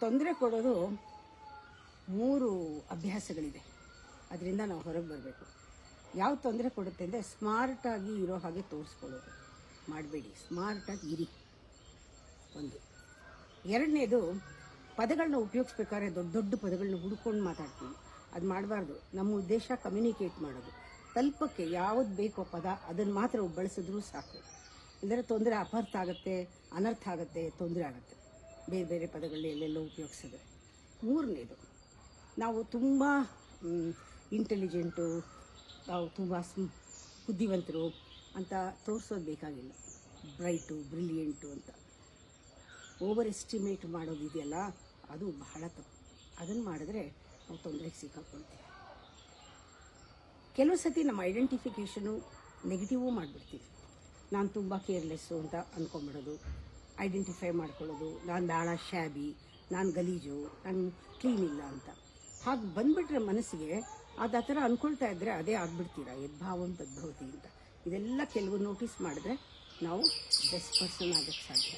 ತೊಂದರೆ ಕೊಡೋದು 3 ಅಭ್ಯಾಸಗಳಿದೆ. ಅದರಿಂದ ನಾವು ಹೊರಗೆ ಬರಬೇಕು. ಯಾವ ತೊಂದರೆ ಕೊಡುತ್ತೆ ಅಂದರೆ ಸ್ಮಾರ್ಟಾಗಿ ಇರೋ ಹಾಗೆ ತೋರಿಸ್ಕೊಳ್ಳೋದು ಮಾಡಬೇಡಿ. ಸ್ಮಾರ್ಟಾಗಿ ಇರಿ. ಒಂದು. ಎರಡನೇದು, ಪದಗಳನ್ನ ಉಪಯೋಗಿಸ್ಬೇಕಾದ್ರೆ ದೊಡ್ಡ ದೊಡ್ಡ ಪದಗಳನ್ನ ಹುಡ್ಕೊಂಡು ಮಾತಾಡ್ತೀವಿ. ಅದು ಮಾಡಬಾರ್ದು. ನಮ್ಮ ಉದ್ದೇಶ ಕಮ್ಯುನಿಕೇಟ್ ಮಾಡೋದು. ತಲುಪಕ್ಕೆ ಯಾವುದು ಬೇಕೋ ಪದ ಅದನ್ನು ಮಾತ್ರ ಬಳಸಿದ್ರೂ ಸಾಕು. ಅಂದರೆ ತೊಂದರೆ ಅಪಾರ್ಥ ಆಗುತ್ತೆ, ಅನರ್ಥ ಆಗುತ್ತೆ, ತೊಂದರೆ ಆಗುತ್ತೆ ಬೇರೆ ಬೇರೆ ಪದಗಳನ್ನ ಎಲ್ಲೆಲ್ಲೋ ಉಪಯೋಗಿಸಿದ್ರೆ. ಮೂರನೇದು, ನಾವು ತುಂಬ ಇಂಟೆಲಿಜೆಂಟು, ನಾವು ತುಂಬ ಬುದ್ಧಿವಂತರು ಅಂತ ತೋರಿಸೋದು ಬೇಕಾಗಿಲ್ಲ. ಬ್ರೈಟು, ಬ್ರಿಲಿಯಂಟು ಅಂತ ಓವರ್ ಎಸ್ಟಿಮೇಟ್ ಮಾಡೋದಿದೆಯಲ್ಲ, ಅದು ಬಹಳ ತಪ್ಪು. ಅದನ್ನು ಮಾಡಿದ್ರೆ ನಾವು ತೊಂದರೆಗೆ ಸಿಕ್ಕಾಕೊಳ್ತೀವಿ. ಕೆಲವು ಸತಿ ನಮ್ಮ ಐಡೆಂಟಿಫಿಕೇಷನು ನೆಗೆಟಿವೂ ಮಾಡಿಬಿಡ್ತೀವಿ. ನಾನು ತುಂಬ ಕೇರ್ಲೆಸ್ಸು ಅಂತ ಅಂದ್ಕೊಂಬಿಡೋದು, ಐಡೆಂಟಿಫೈ ಮಾಡ್ಕೊಳ್ಳೋದು, ನಾನು ಭಾಳ ಶ್ಯಾಬಿ, ನಾನು ಗಲೀಜು, ನಾನು ಕ್ಲೀನ್ ಇಲ್ಲ ಅಂತ. ಹಾಗೆ ಬಂದುಬಿಟ್ರೆ ಮನಸ್ಸಿಗೆ ಅದು ಆ ಥರ ಅಂದ್ಕೊಳ್ತಾ ಇದ್ದರೆ ಅದೇ ಆಗ್ಬಿಡ್ತೀರ. ಯದ್ಭಾವಂ ತದ್ಭವತಿ ಅಂತ. ಇದೆಲ್ಲ ಕೆಲವು ನೋಟಿಸ್ ಮಾಡಿದ್ರೆ ನಾವು ಬೆಸ್ಟ್ ಪರ್ಸನ್ ಆಗೋಕ್ಕೆ ಸಾಧ್ಯ.